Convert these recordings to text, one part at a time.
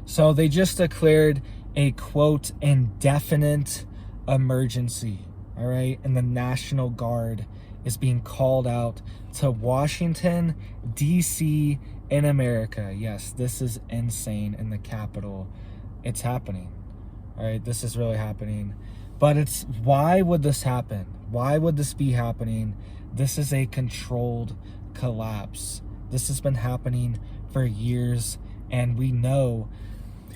So they just declared a quote indefinite emergency, all right? And the National Guard is being called out to Washington, D.C. in America. Yes, this is insane in the capital. It's happening, all right? This is really happening. But why would this happen? Why would this be happening? This is a controlled collapse. This has been happening for years, and we know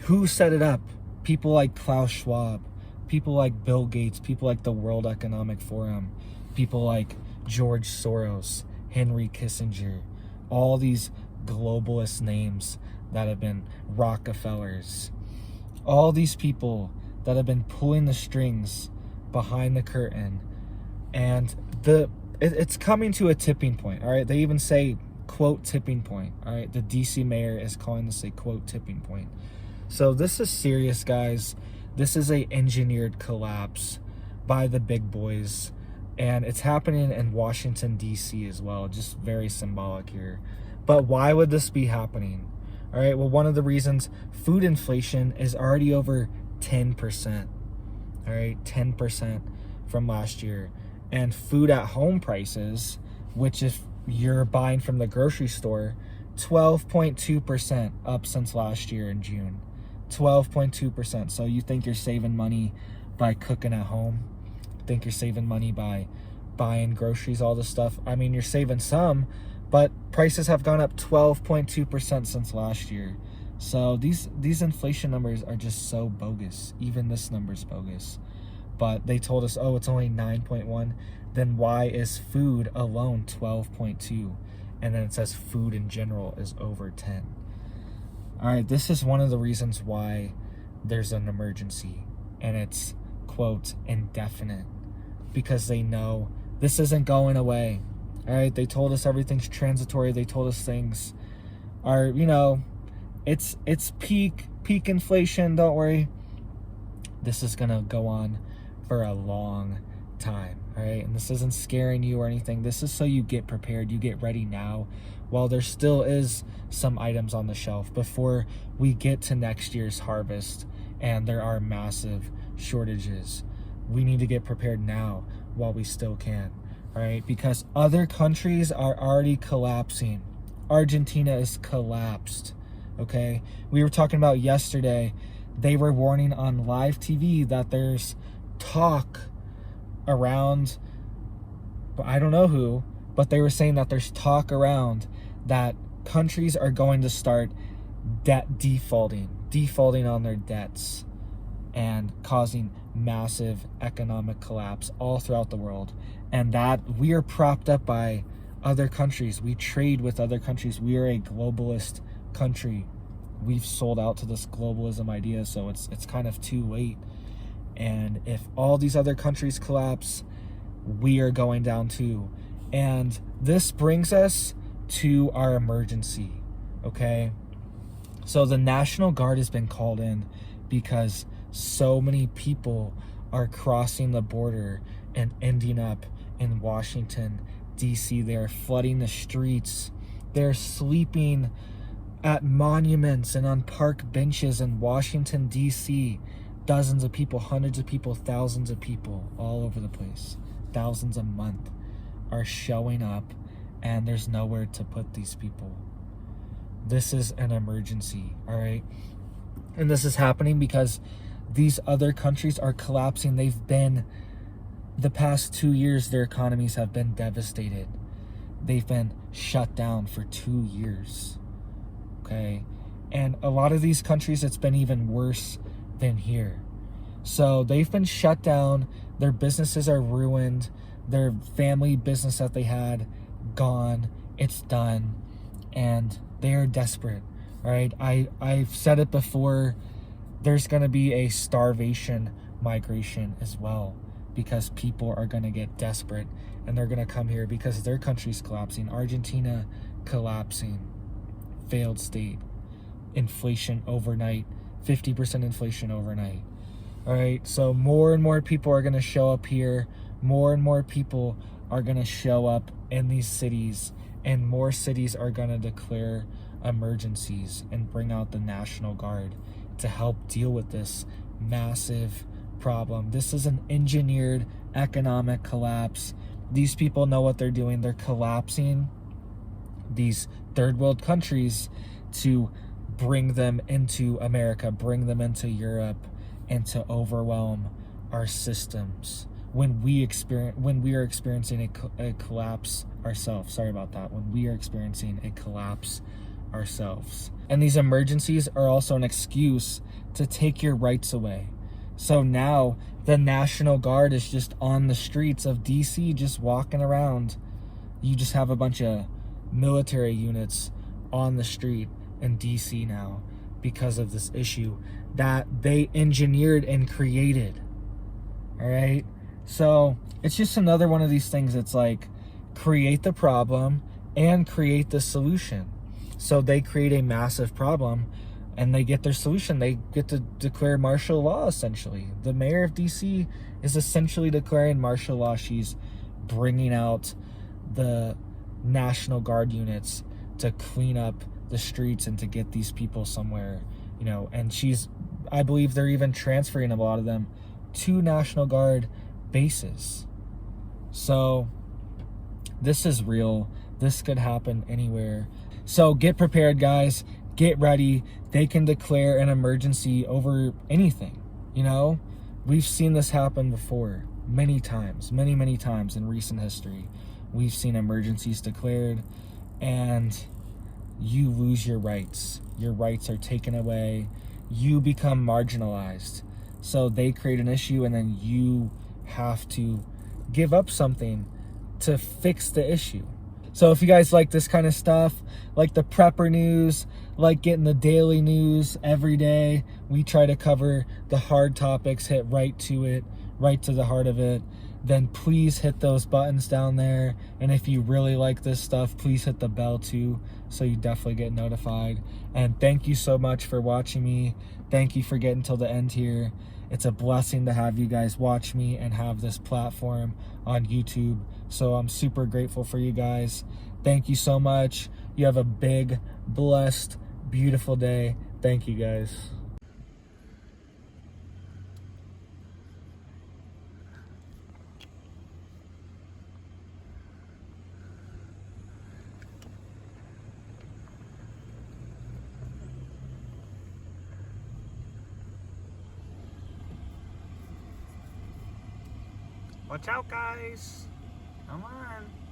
who set it up. People like Klaus Schwab, people like Bill Gates, people like the World Economic Forum, people like George Soros, Henry Kissinger, all these globalist names that have been Rockefellers, all these people that have been pulling the strings behind the curtain. And it's coming to a tipping point, all right? They even say, quote, tipping point, all right? The DC mayor is calling this a, quote, tipping point. So this is serious, guys. This is a engineered collapse by the big boys, and it's happening in Washington, D.C. as well. Just very symbolic here. But why would this be happening? All right, well, one of the reasons, food inflation is already over 10%. All right, 10% from last year. And food at home prices, which if you're buying from the grocery store, 12.2% up since last year in June. 12.2%. So you think you're saving money by cooking at home? Think you're saving money by buying groceries, all this stuff? I mean, you're saving some, but prices have gone up 12.2% since last year. So these inflation numbers are just so bogus. Even this number's bogus. But they told us, oh, it's only 9.1. Then why is food alone 12.2? And then it says food in general is over 10. All right, this is one of the reasons why there's an emergency, and it's, quote, indefinite, because they know this isn't going away. All right, they told us everything's transitory. They told us things are, it's peak inflation. Don't worry. This is gonna go on for a long time. All right, and this isn't scaring you or anything. This is so you get prepared, you get ready now, while there still is some items on the shelf before we get to next year's harvest and there are massive shortages. We need to get prepared now while we still can, all right? Because other countries are already collapsing. Argentina is collapsed, okay? We were talking about yesterday, they were warning on live TV that there's talk around, I don't know who, but they were saying that there's talk around that countries are going to start defaulting on their debts and causing massive economic collapse all throughout the world. And that we are propped up by other countries. We trade with other countries. We are a globalist country. We've sold out to this globalism idea, so it's kind of too late. And if all these other countries collapse, we are going down too. And this brings us to our emergency, okay? So the National Guard has been called in because so many people are crossing the border and ending up in Washington, D.C. They're flooding the streets. They're sleeping at monuments and on park benches in Washington, D.C. Dozens of people, hundreds of people, thousands of people all over the place. Thousands a month are showing up, and there's nowhere to put these people. This is an emergency, all right? And this is happening because these other countries are collapsing. The past 2 years, their economies have been devastated. They've been shut down for 2 years, okay? And a lot of these countries, it's been even worse than here. So they've been shut down. Their businesses are ruined. Their family business that they had, gone. It's done. And they are desperate, right? I've said it before. There's going to be a starvation migration as well, because people are going to get desperate and they're going to come here because their country's collapsing. Argentina collapsing, failed state, inflation overnight, 50% inflation overnight. All right, so more and more people are going to show up here. More and more people are going to show up in these cities, and more cities are going to declare emergencies and bring out the National Guard to help deal with this massive problem. This is an engineered economic collapse. These people know what they're doing. They're collapsing these third world countries to bring them into America, bring them into Europe, and to overwhelm our systems when we are experiencing a collapse ourselves. Sorry about that. When we are experiencing a collapse ourselves. And these emergencies are also an excuse to take your rights away. So now the National Guard is just on the streets of DC, just walking around. You just have a bunch of military units on the street in DC now because of this issue that they engineered and created. All right. So it's just another one of these things. It's like, create the problem and create the solution. So they create a massive problem and they get their solution. They get to declare martial law, essentially. The mayor of DC is essentially declaring martial law. She's bringing out the National Guard units to clean up the streets and to get these people somewhere, and I believe they're even transferring a lot of them to National Guard bases. So this is real. This could happen anywhere. So get prepared, guys. Get ready. They can declare an emergency over anything. We've seen this happen before many times, many times in recent history. We've seen emergencies declared and you lose your rights. Your rights are taken away. You become marginalized. So they create an issue and then you have to give up something to fix the issue. So if you guys like this kind of stuff, like the prepper news, like getting the daily news every day, we try to cover the hard topics, hit right to it, right to the heart of it, then please hit those buttons down there. And if you really like this stuff, please hit the bell too, so you definitely get notified. And thank you so much for watching me. Thank you for getting till the end here. It's a blessing to have you guys watch me and have this platform on YouTube. So I'm super grateful for you guys. Thank you so much. You have a big, blessed, beautiful day. Thank you, guys. Watch out, guys. Come on.